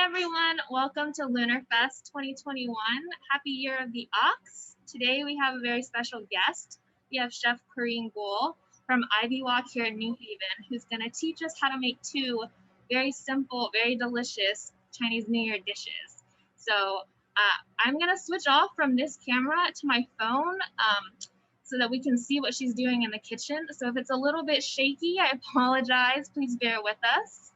everyone, welcome to Lunarfest 2021. Happy Year of the Ox. Today we have a very special guest. We have Chef Coreen from Ivy Walk here in New Haven, who's going to teach us how to make two very simple, very delicious Chinese New Year dishes. So I'm going to switch off from this camera to my phone so that we can see what she's doing in the kitchen. So if it's a little bit shaky, I apologize. Please bear with us.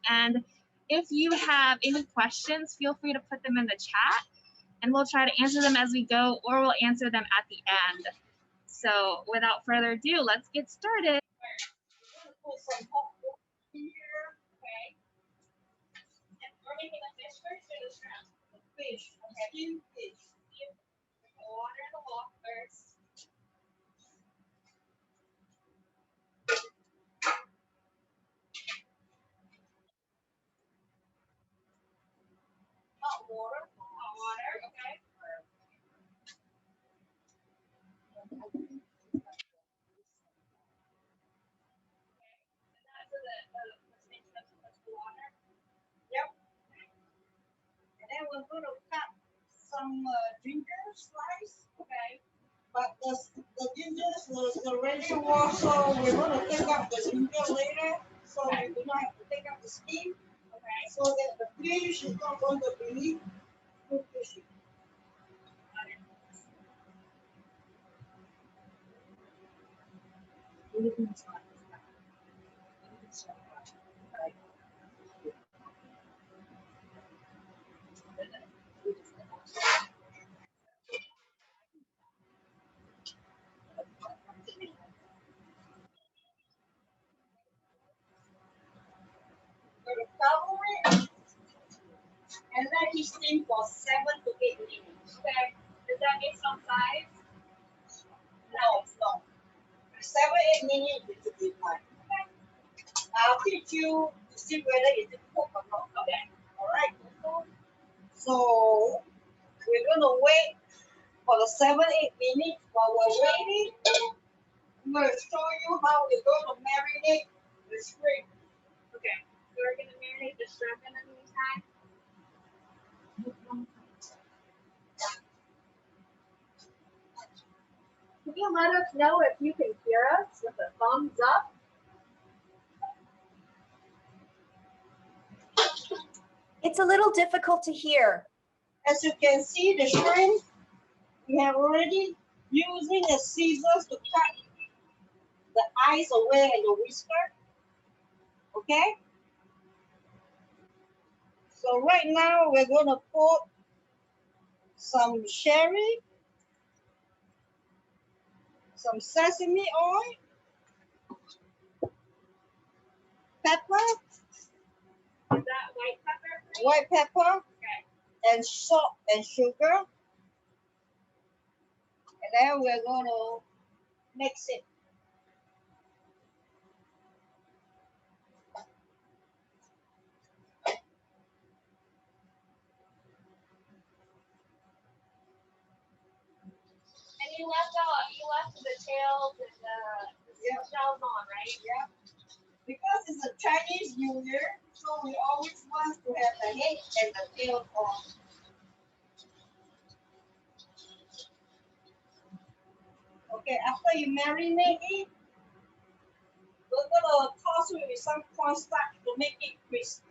And if you have any questions, feel free to put them in the chat and we'll try to answer them as we go, or we'll answer them at the end. So without further ado, let's get started. Put some hot water here. Okay. And we're making the fish first or the shrimp? The fish. Okay. Steamed fish. Water in the wok first. Hot water. Hot water. Okay. Yep. And then we're going to cut some ginger slice. Okay. But the ginger was already washed, so we're going to take out the ginger later, so we do not have to take out the skin. Okay. So that the fish is not going to be too fishy. Cover it and let it steam for 7 to 8 minutes. Okay. Does that make some size? No. 7 to 8 minutes is a good time. Okay. I'll teach you to see whether it's cooked or not. Okay. All right. So we're gonna wait for the 7 to 8 minutes. While we're waiting, I'm gonna show you how we're gonna marinate the shrimp. Okay. So we're gonna marinate the shrimp in the meantime. Can you let us know if you can hear us with a thumbs up? It's a little difficult to hear. As you can see, the shrimp, we have already using the scissors to cut the eyes away and the whisker. Okay? So right now we're going to put some sherry, some sesame oil, pepper. Is that white pepper? White pepper. Okay. And salt and sugar. And then we're going to mix it. And you left the tails and the shells on, right? Yeah. Because it's a Chinese New Year, so we always want to have the head and the tail on. Okay, after you marinate it, we're gonna toss it with some cornstarch to make it crispy.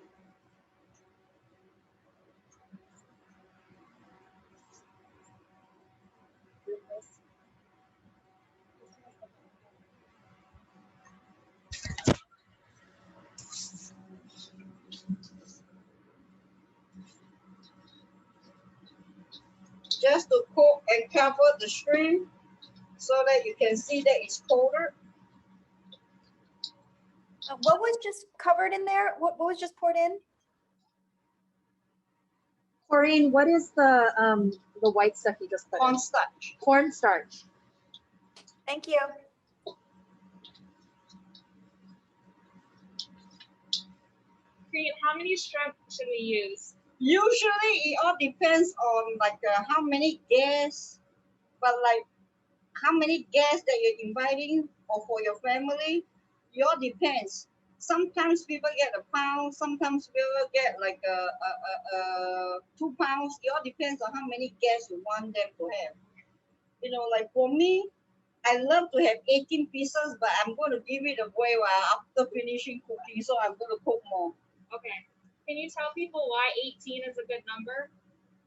Just to cook and cover the shrimp so that you can see that it's colder. What was just covered in there? What was just poured in? Coreen, what is the white stuff you just put in? Cornstarch. Cornstarch. Thank you. How many shrimp should we use? Usually it all depends on like how many guests, but like how many guests that you're inviting or for your family, it all depends. sometimes people get a pound, sometimes people get like 2 pounds. It all depends on how many guests you want them to have. You know, like for me, I love to have 18 pieces, but I'm going to give it away while after finishing cooking, so I'm going to cook more. Okay. Can you tell people why 18 is a good number?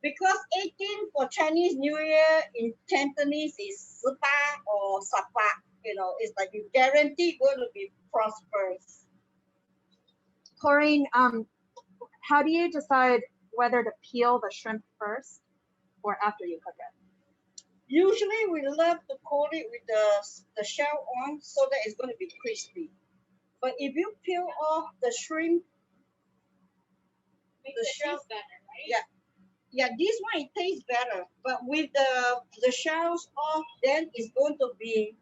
Because 18 for Chinese New Year in Cantonese is Sipa or Sapa. You know, it's like you guarantee going to be prosperous. Coreen, how do you decide whether to peel the shrimp first or after you cook it? Usually we love to coat it with the shell on so that it's going to be crispy. But if you peel off the shrimp, Makes the it shell, taste better, right? yeah, yeah, this one it tastes better. But with the shells off, then it's going to be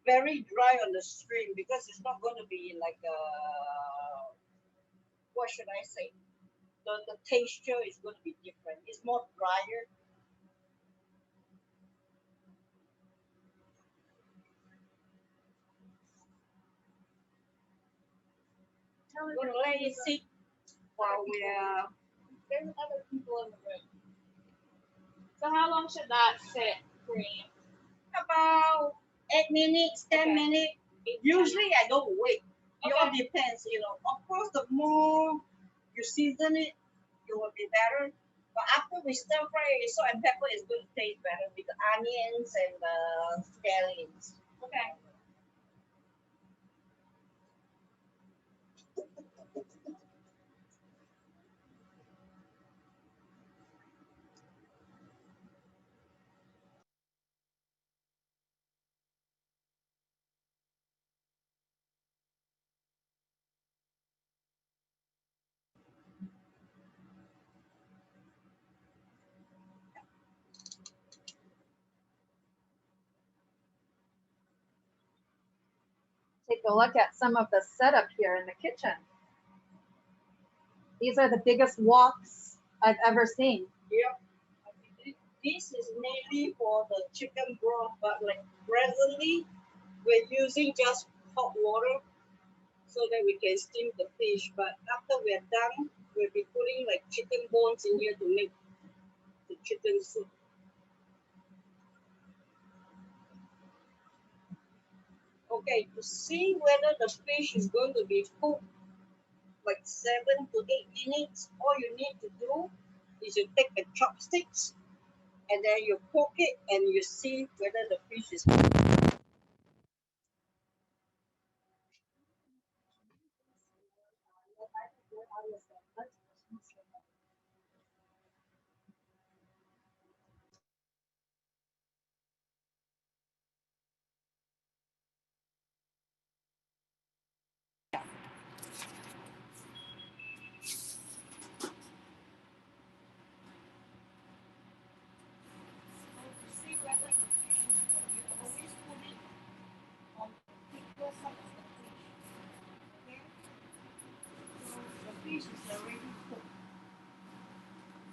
very dry on the shrimp because it's not going to be like what should I say? The texture is going to be different. It's more drier. I'm going to let it sit while we're There's other people in the room. So how long should that sit, Coreen? about 8 minutes, 10 Okay. minutes. 8 to 10 Usually I don't wait. It all Okay. depends, you know. Of course, the more you season it, it will be better. But after we stir fry it, salt and pepper is going to taste better with the onions and the scallions. Okay. Take a look at some of the setup here in the kitchen. These are the biggest woks I've ever seen. Yep. This is mainly for the chicken broth, but like presently we're using just hot water so that we can steam the fish. But after we're done, we'll be putting like chicken bones in here to make the chicken soup. Okay, to see whether the fish is going to be cooked like 7 to 8 minutes, all you need to do is you take the chopsticks and then you poke it and you see whether the fish is cooked. The fish is already cooked.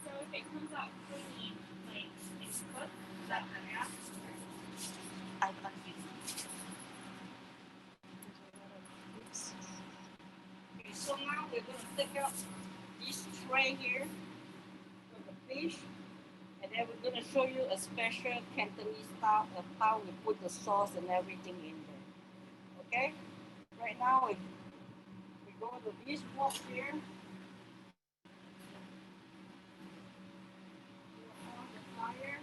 So if it comes out clean, like it's cooked, is that better? Yeah? I can't get it. Okay, so now we're going to take out this tray here with the fish, and then we're going to show you a special Cantonese style of how we put the sauce and everything in there. Okay? Right now, if we go to this wok here, on the fire.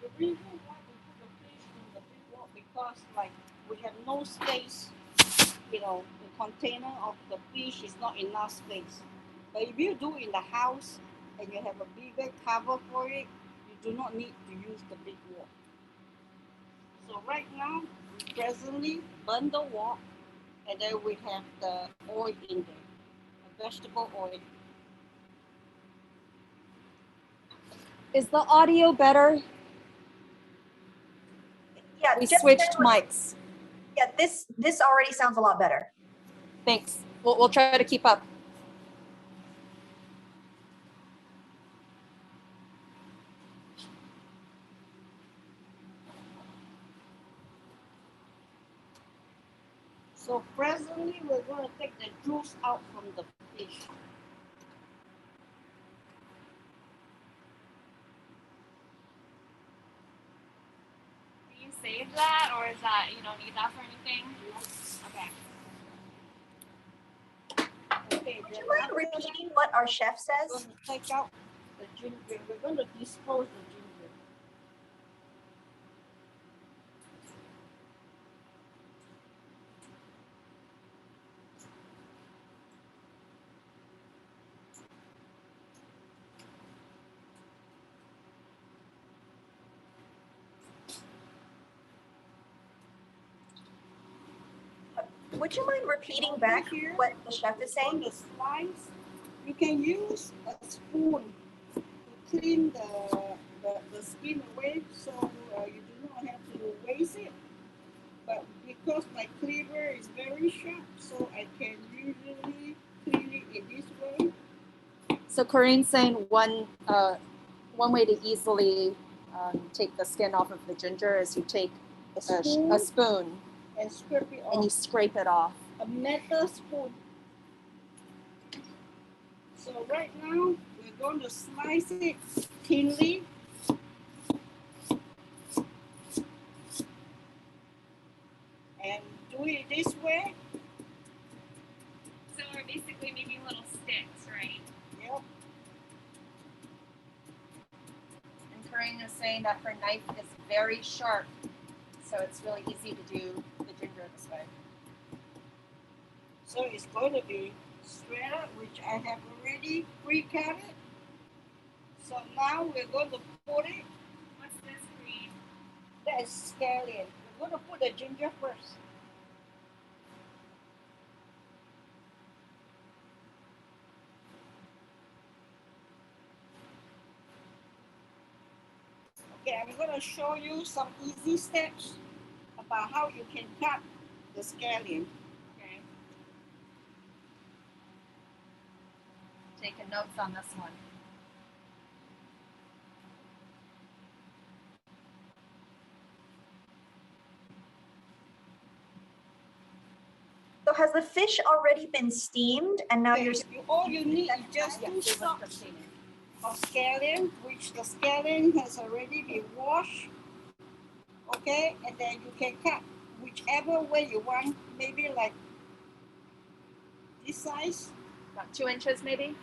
The reason why we put the fish in the big wok because like we have no space, you know, the container of the fish is not enough space. But if you do in the house and you have a bigger cover for it, you do not need to use the big wok. So right now, we presently burn the wok, and then we have the oil in there, the vegetable oil. Is the audio better? Yeah, We just switched barely. mics. Yeah, this already sounds a lot better. Thanks. We'll try to keep up. So presently, we're going to take the juice out from the fish. Do you save that, or is that you don't need that for anything? Okay. Okay, Would then you mind after repeating what our chef that, we're says? going to take out the ginger. We're going to dispose the ginger. Would you mind repeating back what the chef is On saying? the slice, you can use a spoon to clean the skin away, so you do not have to waste it. But because my cleaver is very sharp, so I can usually clean it in this way. So Coreen's saying one way to easily take the skin off of the ginger is you take a spoon And scrape it and you off. scrape it off. A metal spoon. So right now, we're going to slice it thinly. And do it this way. So we're basically making little sticks, right? Yep. And Coreen is saying that her knife is very sharp, so it's really easy to do the ginger this way. So it's going to be shredded, which I have already pre-cut it. So now we're going to put it. What's this, Coreen? That is scallion. We're going to put the ginger first. Okay, I'm going to show you some easy steps about how you can cut the scallion. Okay. Taking notes on this one. So has the fish already been steamed and now Okay, you're all you need is just Yeah, 2 save us stalks from seeing it. of scallion, which the scallion has already been washed. Okay, and then you can cut whichever way you want, maybe like this size. About 2 inches maybe?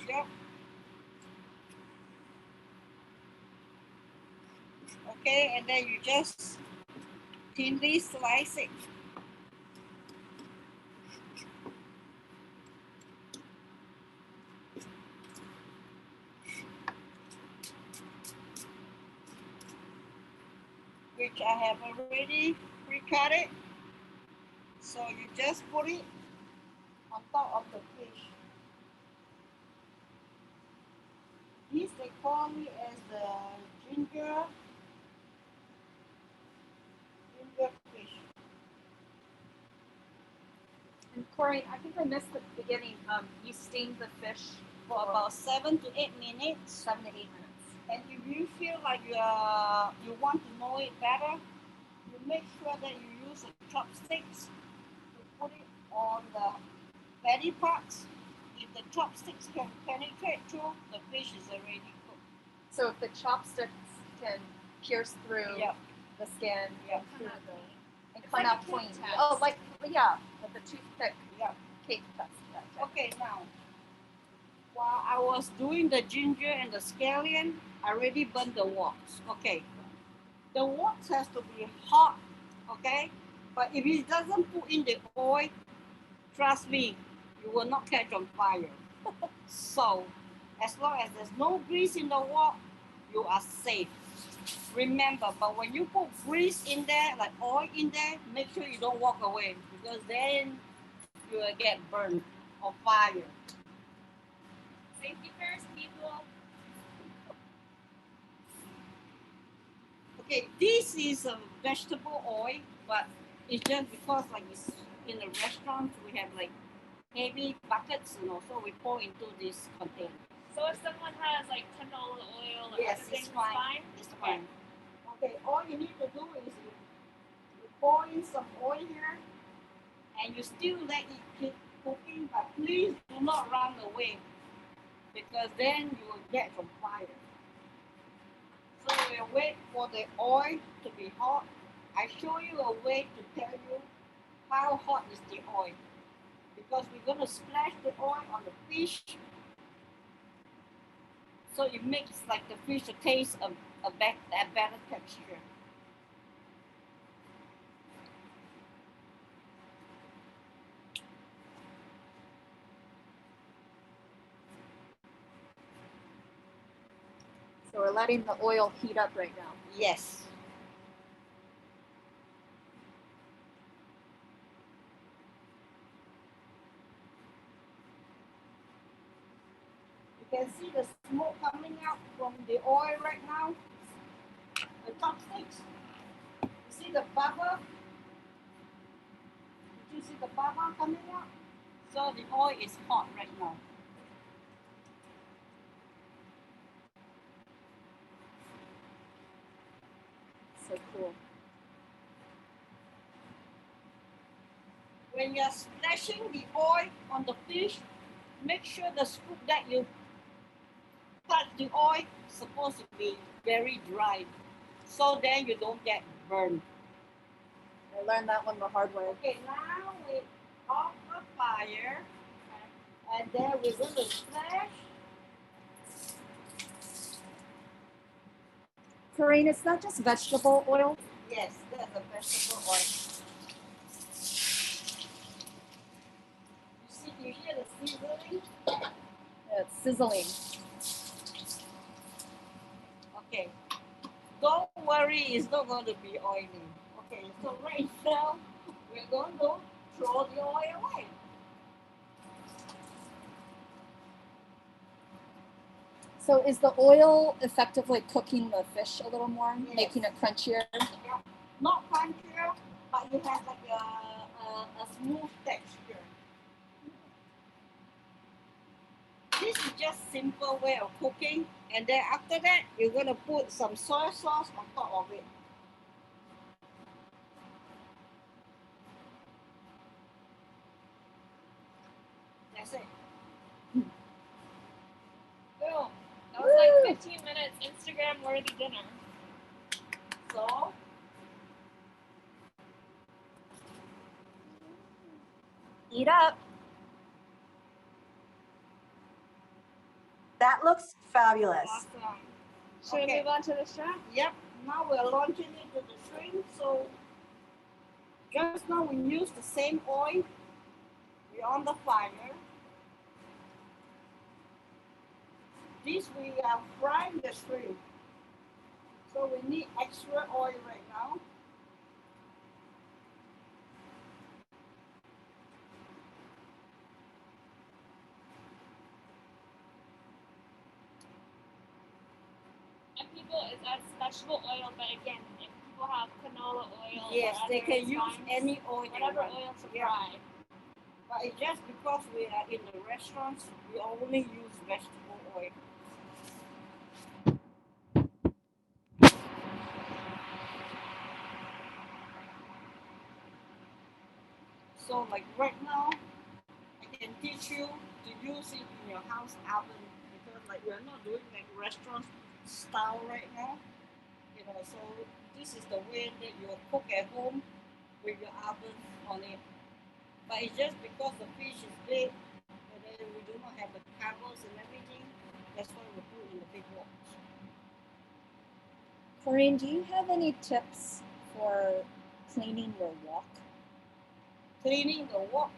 Yep. Okay, and then you just thinly slice it. Which I have already pre-cut it. So you just put it on top of the fish. This they call it as the ginger fish. And Coreen, I think I missed the beginning. You steamed the fish For about 7 to 8 minutes. 7 to 8 minutes. And if you feel like you want to know it better, you make sure that you use the chopsticks to put it on the fatty parts. If the chopsticks can penetrate through, the fish is already cooked. So if the chopsticks can pierce through Yep. the skin Yep. through the, and It's come like a out cake clean. test. Oh, like the toothpick Yep. cake test. Yeah. Okay, now, while I was doing the ginger and the scallion, I already burned the woks. Okay, the woks has to be hot, okay? But if it doesn't put in the oil, trust me, you will not catch on fire. So, as long as there's no grease in the wok, you are safe. Remember, but when you put grease in there, like oil in there, make sure you don't walk away because then you will get burned or fire. Safety first, people. Okay, this is a vegetable oil, but it's just because like it's in the restaurant we have like heavy buckets, so we pour into this container. So if someone has like $10 oil or Yes, other it's things, fine. It's fine. Okay, all you need to do is you pour in some oil here and you still let it keep cooking, but please do not run away because then you will get some fire. So we'll wait for the oil to be hot. I show you a way to tell you how hot is the oil because we're going to splash the oil on the fish so it makes like the fish taste a better texture. So we're letting the oil heat up right now. Yes. You can see the smoke coming out from the oil right now. The chopsticks. You see the bubble? Did you see the bubble coming out? So the oil is hot right now. So cool. When you're splashing the oil on the fish, make sure the scoop that you touch the oil is supposed to be very dry, so then you don't get burned. I learned that one the hard way. Okay, now we off the fire, and then we're going to splash. Coreen, is that just vegetable oil? Yes, that's a vegetable oil. You hear the sizzling? Yeah, it's sizzling. Okay, don't worry, it's not going to be oily. Okay, so right now, we're going to throw the oil away. So is the oil effectively cooking the fish a little more, Yes. making it crunchier? Yeah. Not crunchier, but you have like a smooth texture. This is just simple way of cooking, and then after that, you're going to put some soy sauce on top of it. That's it. Boom. That was like 15 minutes Instagram worthy dinner. So, Eat up. That looks fabulous. Awesome. Should Okay. we move on to the shrimp? yep, now we're launching into the shrimp. So, just now we used the same oil. We're on the fire. This we are frying the shrimp. So we need extra oil right now. And people, is that vegetable oil, but again, if people have canola oil Yes, or they other can use refined, any oil they whatever want. oil to Yeah. fry. But it's just because we are in the restaurants, we only use vegetable oil. So like right now, I can teach you to use it in your house oven because like we're not doing like restaurant style right now. You know, so this is the way that you cook at home with your oven on it. But it's just because the fish is big and then we do not have the covers and everything, that's why we put in the big wok. Coreen, do you have any tips for cleaning your wok? Cleaning the wok.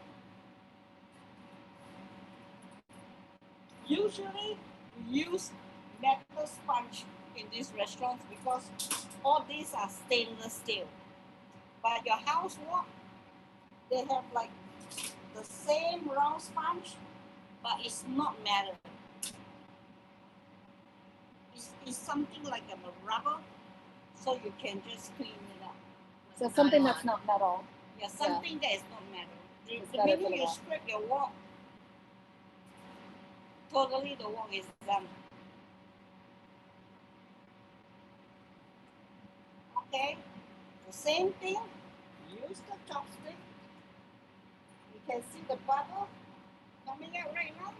Usually we use metal sponge in these restaurants because all these are stainless steel. But your house wok, they have like the same round sponge, but it's not metal. It's something like a rubber, so you can just clean it up. So something that's not metal. Yeah, something that is not metal. It's The better for minute the you wok. scrape your wok, totally the wok is done. Okay, the same thing, use the chopstick can see the bubble coming out right now.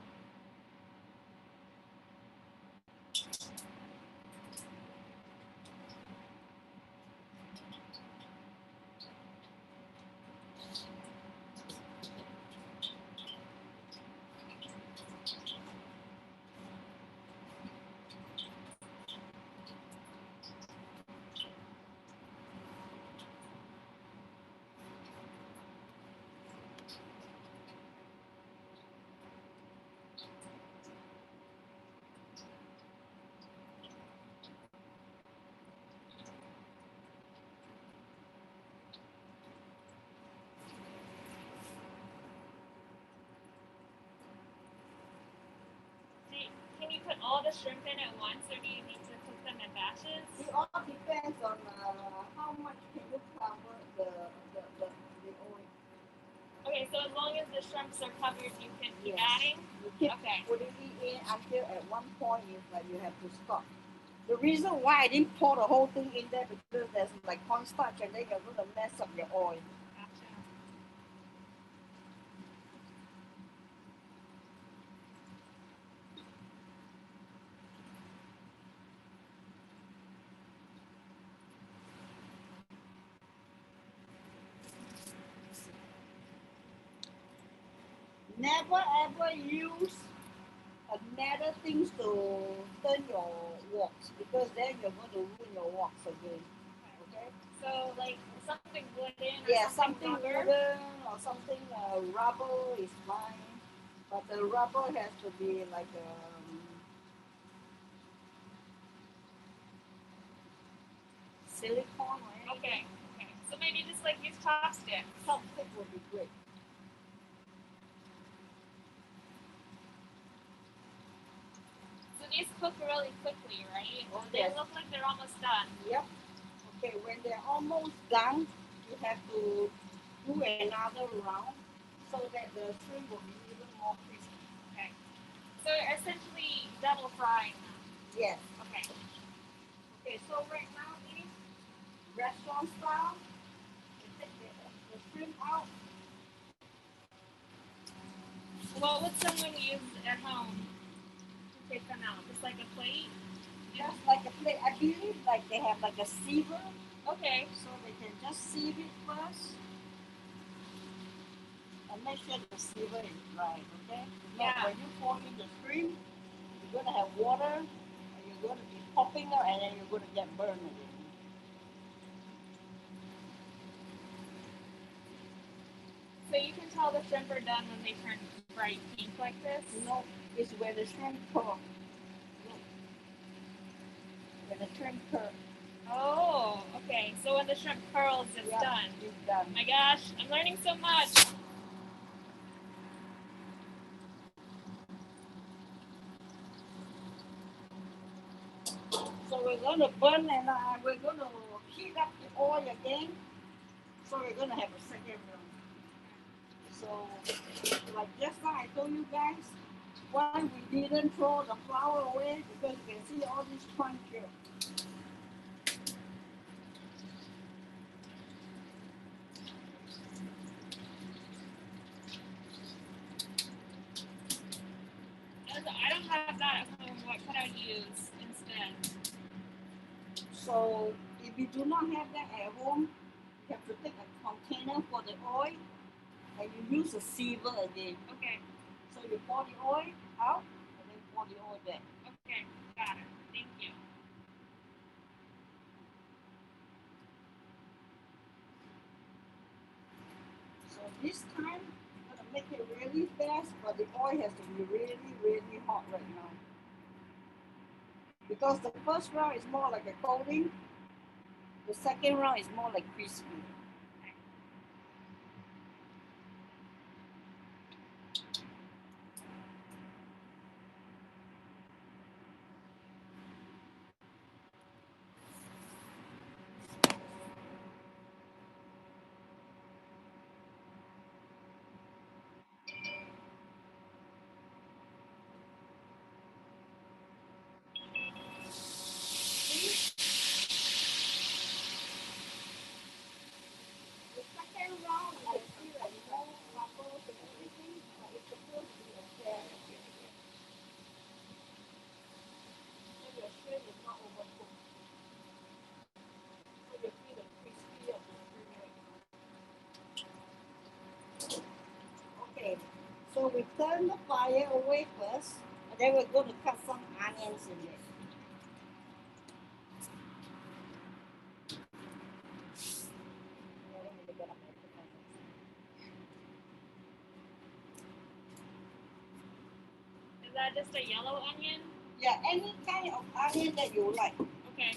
Can you put all the shrimp in at once, or do you need to cook them in batches? It all depends on how much can you cover the oil. Okay, so as long as the shrimps are covered, you can keep Yes. adding? You keep Okay. putting it in until at one point is like you have to stop. The reason why I didn't pour the whole thing in there because there's like cornstarch and then you're going to mess up your oil. Gotcha. Never ever use another things to turn your woks because then you're going to ruin your woks again. Okay? So, like something wooden or Yeah, something something rubber? wooden or something rubber is fine, but the rubber has to be like silicone or anything. Okay. Okay. So maybe just like use chopsticks. Chopstick would be great. So these cook really quickly, right? Oh, They yes. look like they're almost done. Yep. Okay, when they're almost done, you have to do another round so that the shrimp will be even more crispy. Okay. So essentially double frying them. Yes. Okay. Okay, so right now is restaurant style. You take the shrimp out. What would someone use at home to take them out? Just like a plate? Just like a plate. I believe like they have like a sieve, Okay. so they can just sieve it first. And make sure the sieve is dry, okay? Yeah. When you pour in the shrimp, you're gonna have water and you're gonna be popping out and then you're gonna get burned again. So you can tell the shrimp are done when they turn bright pink like this? No, it's when the shrimp curl. When the shrimp curl. Oh, okay. So when the shrimp curls, it's Yeah, done. it's done. My gosh, I'm learning so much. So we're gonna burn and we're gonna heat up the oil again. So we're gonna have a second round. So like just now I told you guys, why we didn't throw the flour away because you can see all this crunch here. I don't have that at home. What could I use instead? So if you do not have that at home, you have to take a container for the oil and you use a sieve again. Okay. So you pour the oil out and then pour the oil back. Okay. Got it. Thank you. So this time, I'm gonna make it really fast, but the oil has to be really, really hot right now. Because the first round is more like a coating, the second round is more like crispy. we turn the fire away first, and then we're going to cut some onions in it. Is that just a yellow onion? Yeah, any kind of onion that you like. Okay.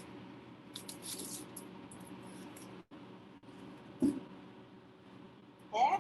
Yeah?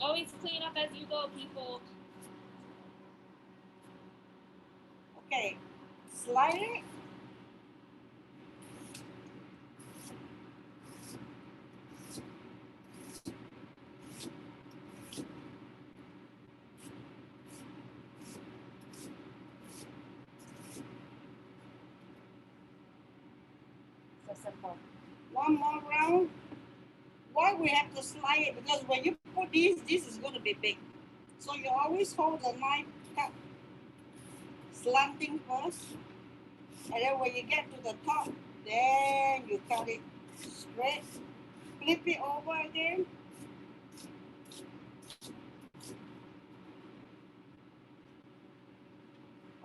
Always clean up as you go, people. Okay, slide it. So simple. One more round. Why we have to slide it? Because when you put this is going to be big. So you always hold the knife cut slanting first. And then when you get to the top, then you cut it straight. Flip it over again.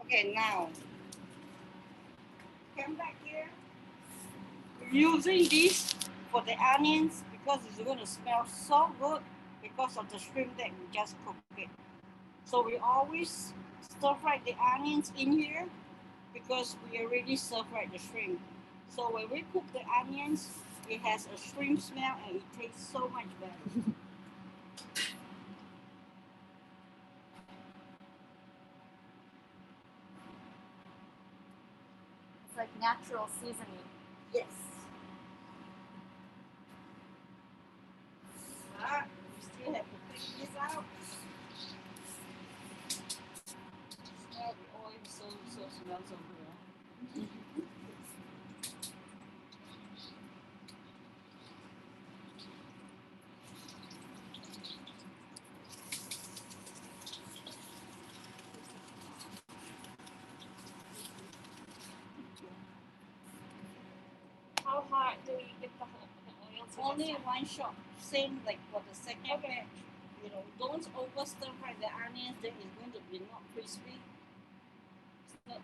Okay, now come back here. Using this for the onions because it's going to smell so good because of the shrimp that we just cooked it. So we always stir fry the onions in here because we already stir fried the shrimp. So when we cook the onions, it has a shrimp smell and it tastes so much better. It's like natural seasoning. Yes. We still have to take this out. Smell the oil so smells so good. How hot do we get the oil to Only this? one shot, same like for the second batch. You know, don't over stir fry the onions, then it's going to be not crispy.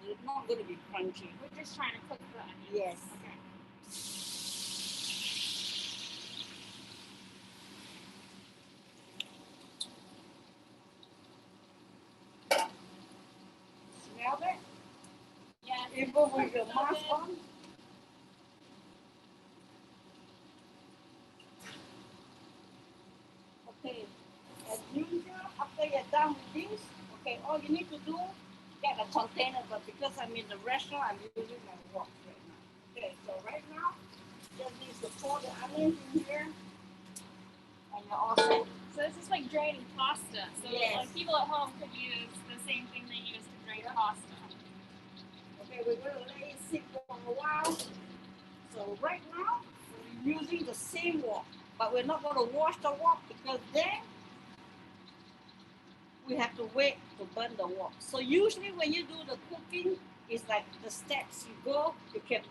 It's not going to be crunchy. We're just trying to cook the onions. Yes. Okay. Smell it? Yes. Even with your mask on? Okay. As usual, after you're done with this, okay, all you need to do, get a container, but because I'm in the restaurant, I'm using my wok right now. Okay, so right now, just need to pour the onions in here, and you're all set. So this is like draining pasta. So Yes. like people at home could use the same thing they use to drain pasta. Okay, we're going to let it sit for a while. So right now, we're using the same wok, but we're not going to wash the wok because then we have to wait to burn the wok. So usually when you do the cooking, it's like the steps you go, you can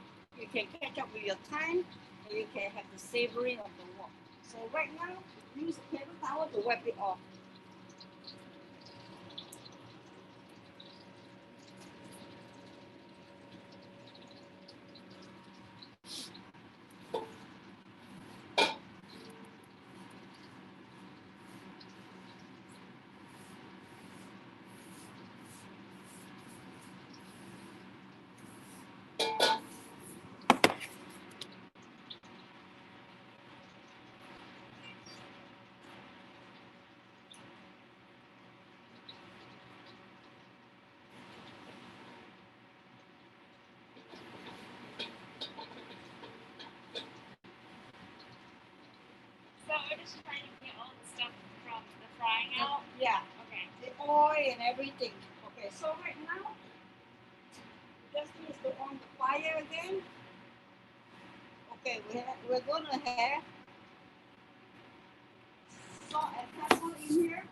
catch up with your time, and you can have the savoring of the wok. So right now, use a paper towel to wipe it off. So we're just trying to get all the stuff from the frying out. Yeah. oil and everything. Okay, so right now, just need to on the fire again. Okay, we're gonna have salt and pepper in here.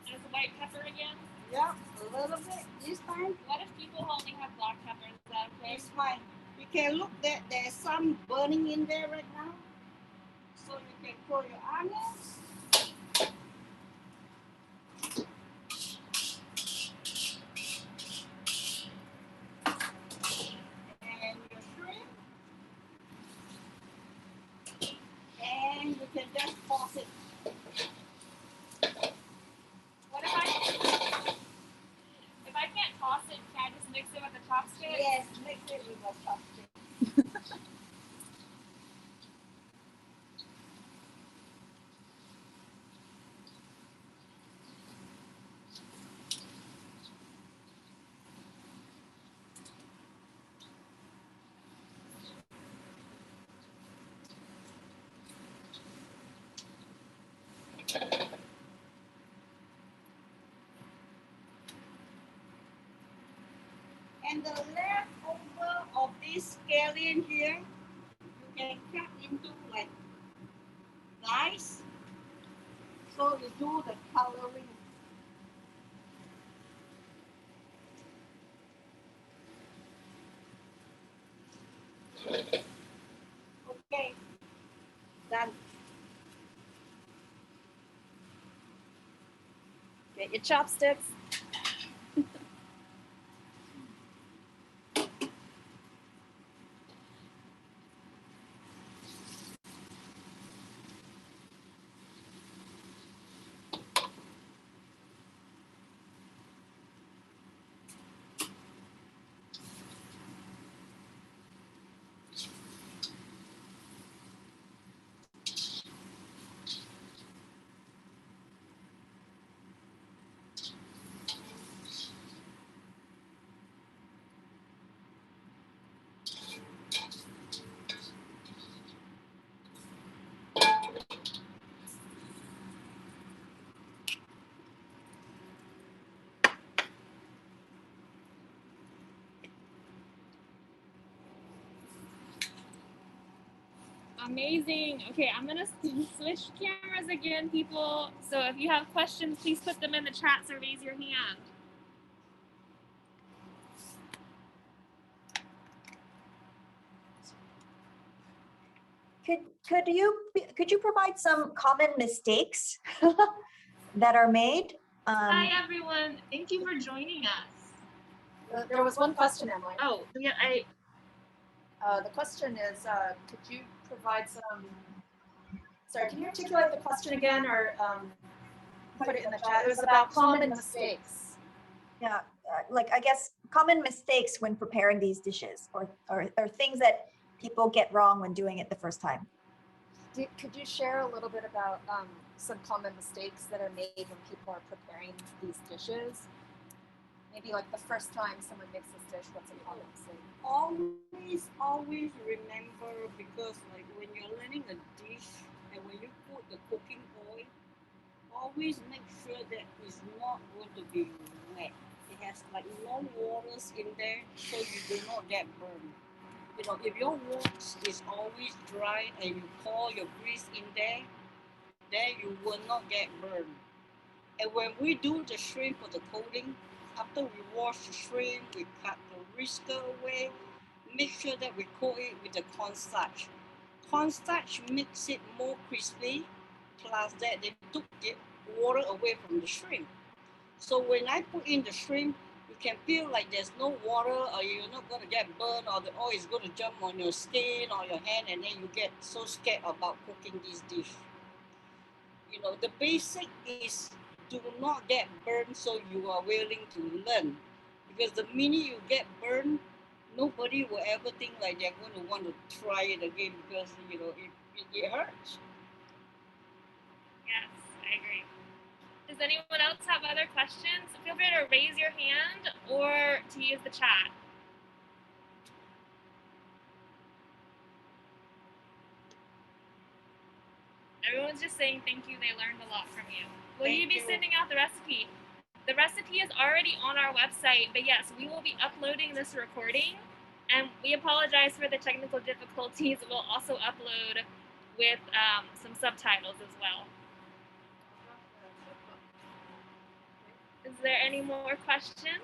Is the white pepper again? Yeah, a little bit this time. What if people only have black pepper? Is that okay? It's fine. You can look that there's some burning in there right now. So you can throw your onions. And your shrimp. And you can just toss it. What if I can't toss it, can I just mix it with a chopstick? Yes, mix it with a chopstick. And the leftover of this scallion here, you can cut into like dice. So you do the coloring. Okay, done. Get your chopsticks. Amazing. Okay, I'm gonna switch cameras again, people. So if you have questions, please put them in the chats or raise your hand. Could you provide some common mistakes that are made? Hi everyone. Thank you for joining us. There was one question, Emily. Oh, yeah, The question is, could you provide some? Sorry, can you articulate the question again, or put it in the chat? It was about common mistakes. Yeah, like I guess common mistakes when preparing these dishes, or things that people get wrong when doing it the first time. Could you share a little bit about some common mistakes that are made when people are preparing these dishes? Maybe like the first time someone makes this dish, what's a common mistake? Always remember, because like when you're learning a dish and when you put the cooking oil, always make sure that it's not going to be wet. It has like no waters in there, so you do not get burned. You know, if your wok is always dry and you pour your grease in there, then you will not get burned. And when we do the shrimp for the coating, after we wash the shrimp, we cut the whisker away, make sure that we coat it with the cornstarch. Cornstarch makes it more crispy, plus that they took the water away from the shrimp. So when I put in the shrimp, you can feel like there's no water, or you're not going to get burned, or the oil is going to jump on your skin or your hand, and then you get so scared about cooking this dish. You know, the basic is do not get burned, so you are willing to learn. Because the minute you get burned, nobody will ever think like they're going to want to try it again, because, you know, it hurts. yes, I agree. Does anyone else have other questions? Feel free to raise your hand or to use the chat. Everyone's just saying thank you. They learned a lot from you. Will Thank you be you. sending out the recipe? The recipe is already on our website, but yes, we will be uploading this recording, and we apologize for the technical difficulties. We'll also upload with some subtitles as well. Is there any more questions?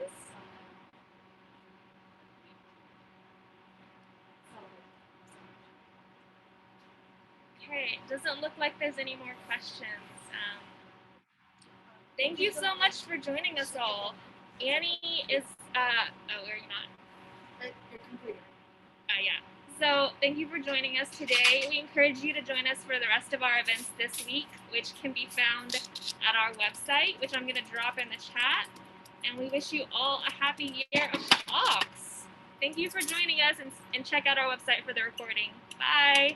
Okay, it doesn't look like there's any more questions. Thank you so much for joining us all. Annie is, oh, are you not? You're completed. Yeah. So thank you for joining us today. We encourage you to join us for the rest of our events this week, which can be found at our website, which I'm going to drop in the chat. And we wish you all a happy year of the Ox. Thank you for joining us, and check out our website for the recording. Bye.